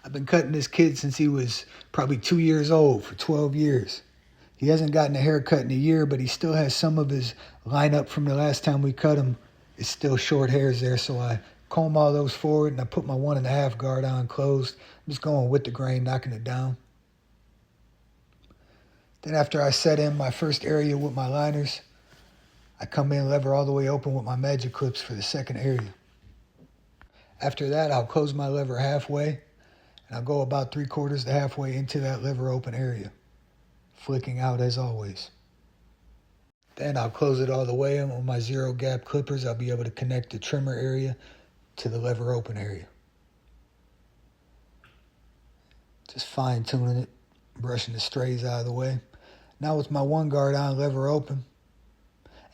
I've been cutting this kid since he was probably 2 years old for 12 years. He hasn't gotten a haircut in a year, but he still has some of his lineup from the last time we cut him. It's still short hairs there, so I comb all those forward and I put my 1.5 guard on closed. I'm just going with the grain, knocking it down. Then after I set in my first area with my liners, I come in lever all the way open with my magic clips for the second area. After that, I'll close my lever halfway, and I'll go about 3/4 to halfway into that lever open area, flicking out as always. Then I'll close it all the way, and with my 0 gap clippers, I'll be able to connect the trimmer area to the lever open area. Just fine tuning it, brushing the strays out of the way. Now with my 1 guard on, lever open,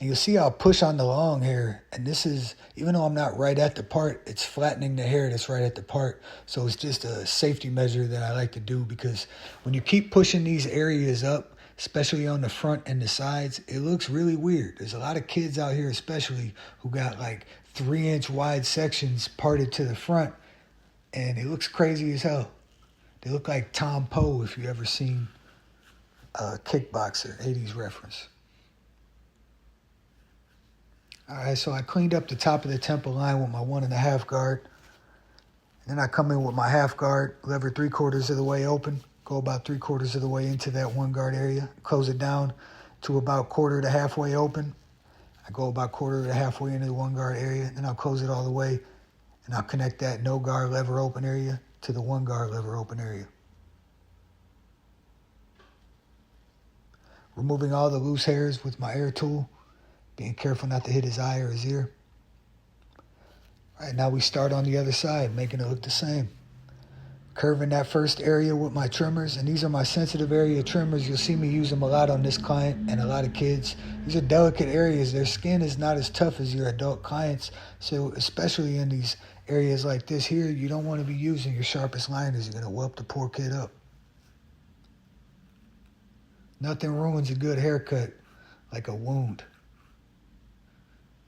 and you'll see I'll push on the long hair, and this is, even though I'm not right at the part, it's flattening the hair that's right at the part. So it's just a safety measure that I like to do, because when you keep pushing these areas up, especially on the front and the sides, it looks really weird. There's a lot of kids out here especially who got like 3-inch wide sections parted to the front, and it looks crazy as hell. They look like Tom Poe, if you ever seen Kickboxer, 80s reference. Alright, so I cleaned up the top of the temple line with my 1.5 guard. Then I come in with my half guard, lever 3/4 of the way open, go about 3/4 of the way into that 1 guard area, close it down to about 1/4 to halfway open. I go about 1/4 to halfway into the 1 guard area, then I'll close it all the way, and I'll connect that no guard lever open area to the 1 guard lever open area. Removing all the loose hairs with my air tool, being careful not to hit his eye or his ear. All right, now we start on the other side, making it look the same. Curving that first area with my trimmers, and these are my sensitive area trimmers. You'll see me use them a lot on this client and a lot of kids. These are delicate areas. Their skin is not as tough as your adult clients, so especially in these areas like this here, you don't want to be using your sharpest liners. You're going to whelp the poor kid up. Nothing ruins a good haircut like a wound.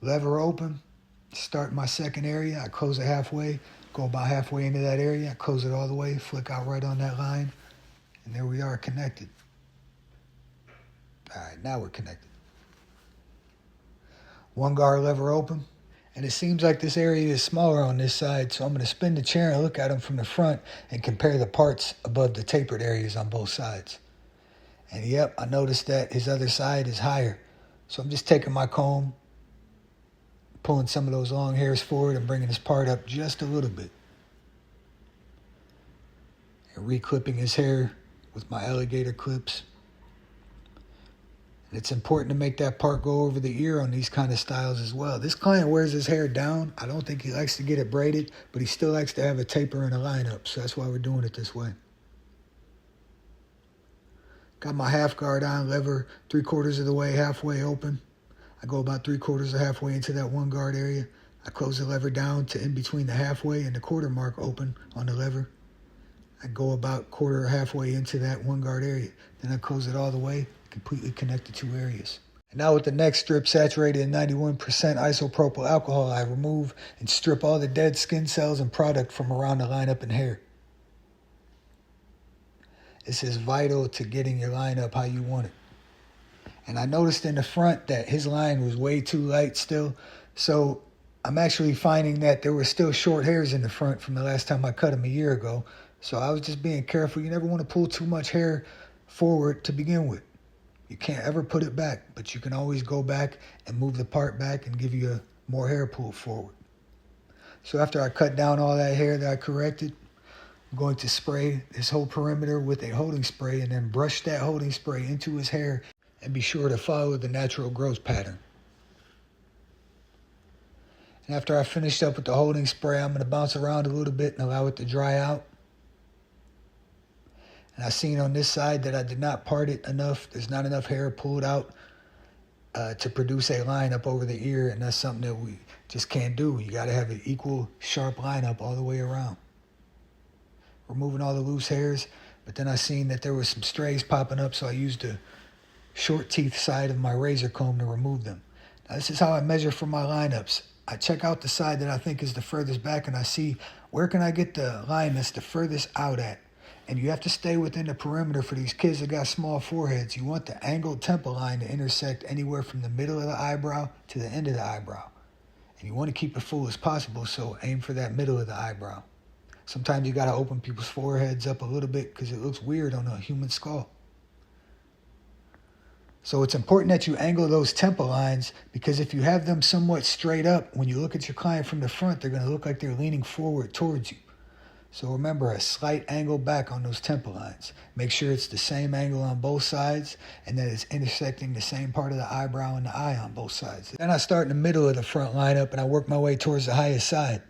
Lever open, start my second area. I close it halfway, go about halfway into that area. I close it all the way, flick out right on that line, and there we are, connected. All right, now we're connected. 1 guard lever open, and it seems like this area is smaller on this side, so I'm going to spin the chair and look at them from the front and compare the parts above the tapered areas on both sides. And yep, I noticed that his other side is higher. So I'm just taking my comb, pulling some of those long hairs forward and bringing his part up just a little bit. And reclipping his hair with my alligator clips. And it's important to make that part go over the ear on these kind of styles as well. This client wears his hair down. I don't think he likes to get it braided, but he still likes to have a taper and a lineup. So that's why we're doing it this way. Got my half guard on, lever 3/4 of the way, halfway open. I go about 3/4 of halfway into that 1 guard area. I close the lever down to in between the halfway and the 1/4 mark open on the lever. I go about 1/4 or halfway into that 1 guard area. Then I close it all the way, completely connect the 2 areas. And now with the next strip saturated in 91% isopropyl alcohol, I remove and strip all the dead skin cells and product from around the lineup and hair. This is vital to getting your line up how you want it. And I noticed in the front that his line was way too light still. So I'm actually finding that there were still short hairs in the front from the last time I cut him a year ago. So I was just being careful. You never want to pull too much hair forward to begin with. You can't ever put it back, but you can always go back and move the part back and give you more hair pulled forward. So after I cut down all that hair that I corrected, I'm going to spray this whole perimeter with a holding spray and then brush that holding spray into his hair and be sure to follow the natural growth pattern. And after I finished up with the holding spray, I'm going to bounce around a little bit and allow it to dry out. And I seen on this side that I did not part it enough. There's not enough hair pulled out to produce a line up over the ear, and that's something that we just can't do. You got to have an equal, sharp line up all the way around. Removing all the loose hairs, but then I seen that there was some strays popping up, so I used the short teeth side of my razor comb to remove them. Now, this is how I measure for my lineups. I check out the side that I think is the furthest back, and I see where can I get the line that's the furthest out at. And you have to stay within the perimeter for these kids that got small foreheads. You want the angled temple line to intersect anywhere from the middle of the eyebrow to the end of the eyebrow. And you want to keep it full as possible, so aim for that middle of the eyebrow. Sometimes you got to open people's foreheads up a little bit because it looks weird on a human skull. So it's important that you angle those temple lines, because if you have them somewhat straight up, when you look at your client from the front, they're going to look like they're leaning forward towards you. So remember, a slight angle back on those temple lines. Make sure it's the same angle on both sides and that it's intersecting the same part of the eyebrow and the eye on both sides. Then I start in the middle of the front lineup and I work my way towards the highest side.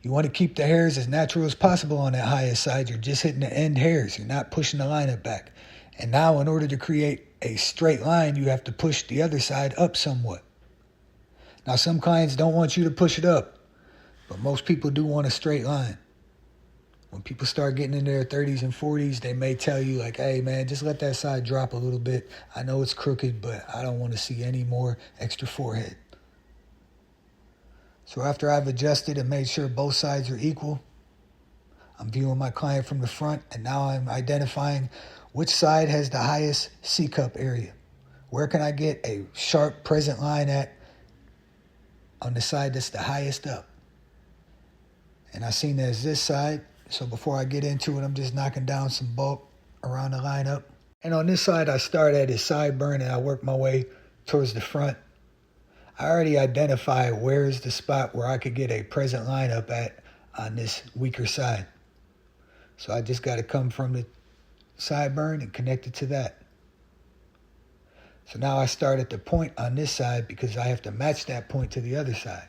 You want to keep the hairs as natural as possible on that highest side. You're just hitting the end hairs. You're not pushing the lineup back. And now in order to create a straight line, you have to push the other side up somewhat. Now some clients don't want you to push it up, but most people do want a straight line. When people start getting in their 30s and 40s, they may tell you like, hey man, just let that side drop a little bit. I know it's crooked, but I don't want to see any more extra forehead. So after I've adjusted and made sure both sides are equal, I'm viewing my client from the front, and now I'm identifying which side has the highest C-cup area. Where can I get a sharp present line at on the side that's the highest up? And I seen that as this side. So before I get into it, I'm just knocking down some bulk around the lineup. And on this side, I start at his sideburn and I work my way towards the front. I already identified where's the spot where I could get a present lineup at on this weaker side. So I just got to come from the sideburn and connect it to that. So now I start at the point on this side because I have to match that point to the other side.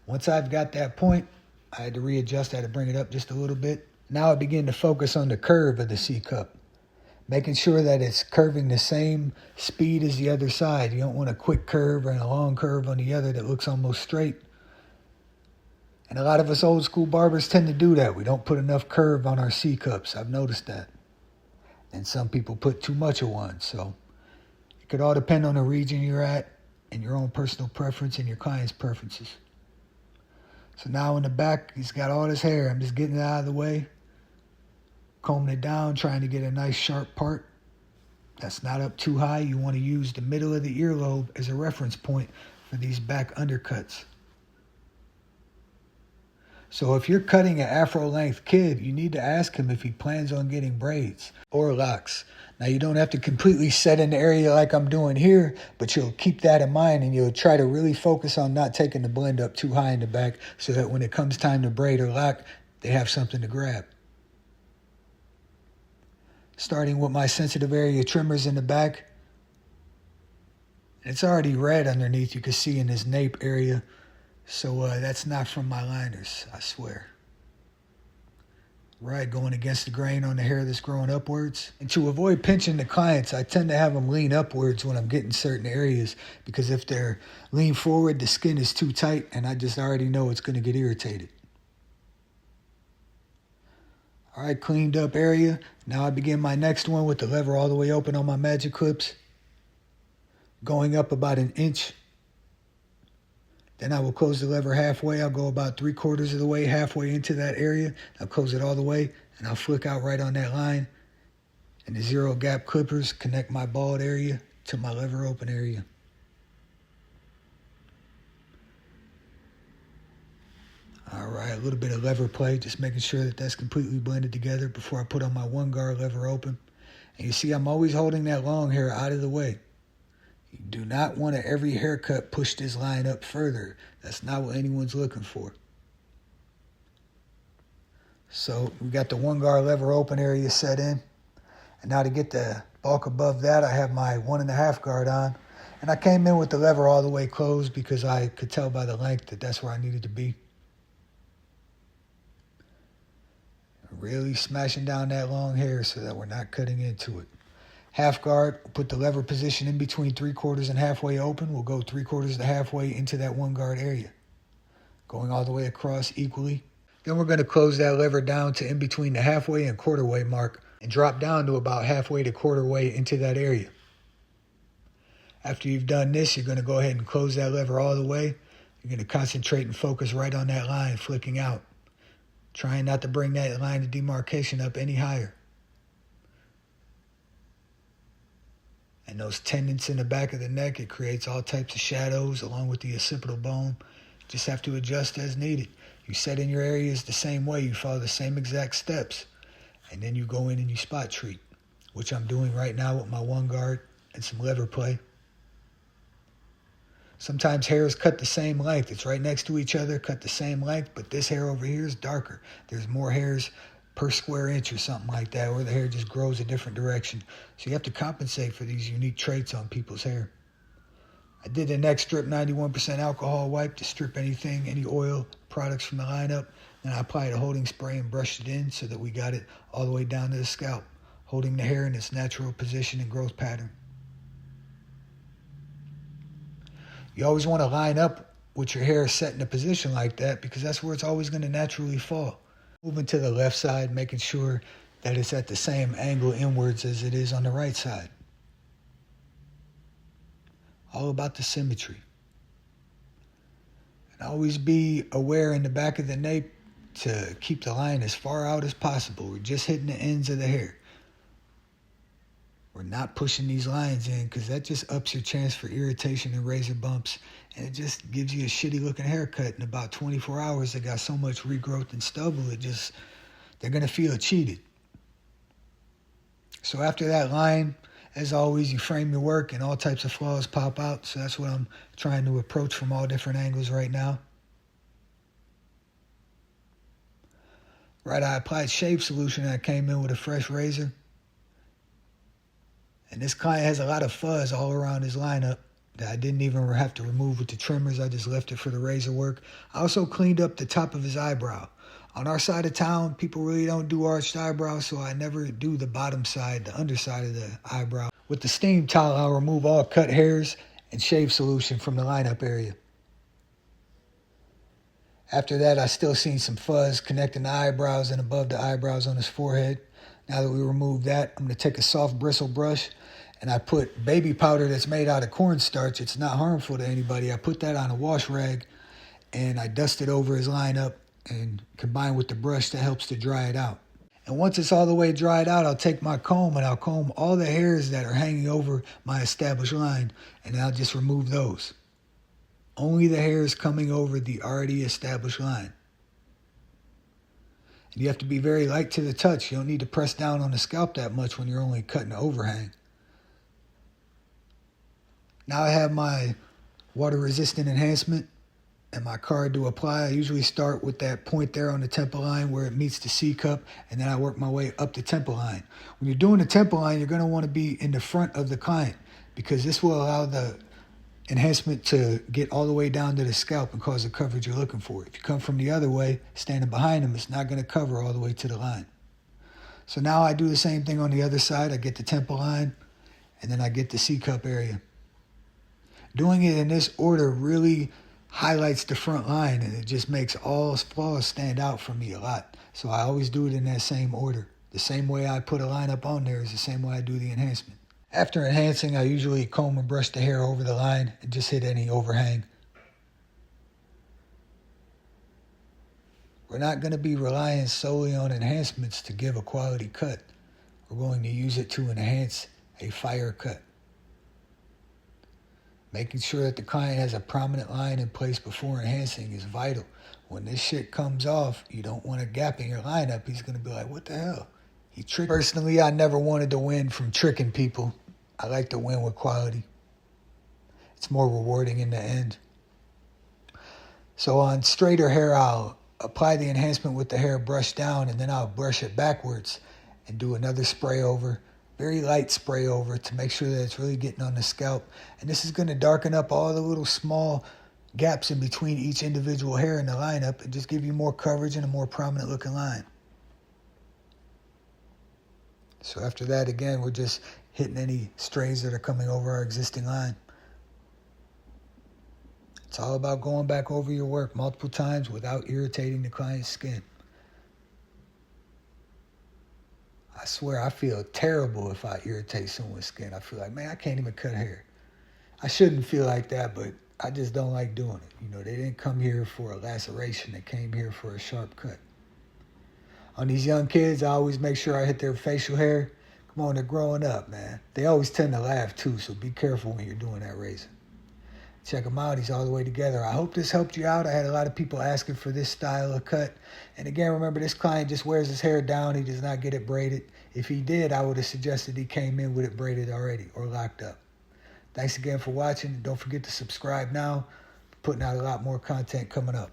Once I've got that point, I had to readjust, I had to bring it up just a little bit. Now I begin to focus on the curve of the C-cup, making sure that it's curving the same speed as the other side. You don't want a quick curve and a long curve on the other that looks almost straight. And a lot of us old school barbers tend to do that. We don't put enough curve on our C-cups. I've noticed that. And some people put too much of one. So it could all depend on the region you're at and your own personal preference and your client's preferences. So now in the back, he's got all his hair. I'm just getting it out of the way, combing it down, trying to get a nice sharp part that's not up too high. You want to use the middle of the earlobe as a reference point for these back undercuts. So if you're cutting an afro-length kid, you need to ask him if he plans on getting braids or locks. Now, you don't have to completely set an area like I'm doing here, but you'll keep that in mind and you'll try to really focus on not taking the blend up too high in the back so that when it comes time to braid or lock, they have something to grab. Starting with my sensitive area trimmers in the back. It's already red underneath, you can see in this nape area. So that's not from my liners, I swear. Right, going against the grain on the hair that's growing upwards. And to avoid pinching the clients, I tend to have them lean upwards when I'm getting certain areas, because if they're lean forward, the skin is too tight and I just already know it's going to get irritated. All right, cleaned up area. Now I begin my next one with the lever all the way open on my magic clips, going up about an inch. Then I will close the lever halfway. I'll go about 3/4 of the way, halfway into that area. I'll close it all the way, and I'll flick out right on that line. And the zero gap clippers connect my bald area to my lever open area. All right, a little bit of lever play, just making sure that that's completely blended together before I put on my 1-guard lever open. And you see, I'm always holding that long hair out of the way. You do not want to every haircut push this line up further. That's not what anyone's looking for. So we got the 1-guard lever open area set in. And now to get the bulk above that, I have my 1.5 guard on. And I came in with the lever all the way closed because I could tell by the length that that's where I needed to be. Really smashing down that long hair so that we're not cutting into it. Half guard, put the lever position in between 3/4 and halfway open. We'll go 3/4 to halfway into that 1-guard area, going all the way across equally. Then we're going to close that lever down to in between the halfway and quarter-way mark and drop down to about halfway to quarter-way into that area. After you've done this, you're going to go ahead and close that lever all the way. You're going to concentrate and focus right on that line flicking out, trying not to bring that line of demarcation up any higher. And those tendons in the back of the neck, it creates all types of shadows along with the occipital bone. Just have to adjust as needed. You set in your areas the same way. You follow the same exact steps. And then you go in and you spot treat, which I'm doing right now with my one guard and some lever play. Sometimes hairs cut the same length. It's right next to each other, cut the same length, but this hair over here is darker. There's more hairs per square inch or something like that, or the hair just grows a different direction. So you have to compensate for these unique traits on people's hair. I did the neck strip 91% alcohol wipe to strip anything, any oil products from the lineup. Then I applied a holding spray and brushed it in so that we got it all the way down to the scalp, holding the hair in its natural position and growth pattern. You always want to line up with your hair set in a position like that because that's where it's always going to naturally fall. Moving to the left side, making sure that it's at the same angle inwards as it is on the right side. All about the symmetry. And always be aware in the back of the nape to keep the line as far out as possible. We're just hitting the ends of the hair. We're not pushing these lines in because that just ups your chance for irritation and razor bumps. And it just gives you a shitty looking haircut in about 24 hours. They got so much regrowth and stubble, they're going to feel cheated. So after that line, as always, you frame your work and all types of flaws pop out. So that's what I'm trying to approach from all different angles right now. Right, I applied shave solution and I came in with a fresh razor. And this client has a lot of fuzz all around his lineup that I didn't even have to remove with the trimmers. I just left it for the razor work. I also cleaned up the top of his eyebrow. On our side of town, people really don't do arched eyebrows, so I never do the bottom side, the underside of the eyebrow. With the steam towel, I'll remove all cut hairs and shave solution from the lineup area. After that, I still seen some fuzz connecting the eyebrows and above the eyebrows on his forehead. Now that we removed that, I'm going to take a soft bristle brush and I put baby powder that's made out of cornstarch. It's not harmful to anybody. I put that on a wash rag and I dust it over his lineup and combine with the brush that helps to dry it out. And once it's all the way dried out, I'll take my comb and I'll comb all the hairs that are hanging over my established line and I'll just remove those. Only the hairs coming over the already established line. And you have to be very light to the touch. You don't need to press down on the scalp that much when you're only cutting the overhang. Now I have my water-resistant enhancement and my card to apply. I usually start with that point there on the temple line where it meets the C cup, and then I work my way up the temple line. When you're doing the temple line, you're going to want to be in the front of the client because this will allow the enhancement to get all the way down to the scalp and cause the coverage you're looking for. If you come from the other way, standing behind them, it's not going to cover all the way to the line. So now I do the same thing on the other side. I get the temple line, and then I get the C cup area. Doing it in this order really highlights the front line, and it just makes all flaws stand out for me a lot. So I always do it in that same order. The same way I put a line up on there is the same way I do the enhancement. After enhancing, I usually comb and brush the hair over the line and just hit any overhang. We're not going to be relying solely on enhancements to give a quality cut. We're going to use it to enhance a fire cut. Making sure that the client has a prominent line in place before enhancing is vital. When this shit comes off, you don't want a gap in your lineup. He's going to be like, what the hell? He tricked. Personally, I never wanted to win from tricking people. I like to win with quality. It's more rewarding in the end. So on straighter hair, I'll apply the enhancement with the hair brushed down, and then I'll brush it backwards and do another spray over, very light spray over to make sure that it's really getting on the scalp. And this is going to darken up all the little small gaps in between each individual hair in the lineup and just give you more coverage and a more prominent looking line. So after that, again, we're just hitting any strays that are coming over our existing line. It's all about going back over your work multiple times without irritating the client's skin. I swear I feel terrible if I irritate someone's skin. I feel like, man, I can't even cut hair. I shouldn't feel like that, but I just don't like doing it. You know, they didn't come here for a laceration. They came here for a sharp cut. On these young kids, I always make sure I hit their facial hair. Come on, they're growing up, man. They always tend to laugh too, so be careful when you're doing that razor. Check him out. He's all the way together. I hope this helped you out. I had a lot of people asking for this style of cut. And again, remember, this client just wears his hair down. He does not get it braided. If he did, I would have suggested he came in with it braided already or locked up. Thanks again for watching. Don't forget to subscribe now. Putting out a lot more content coming up.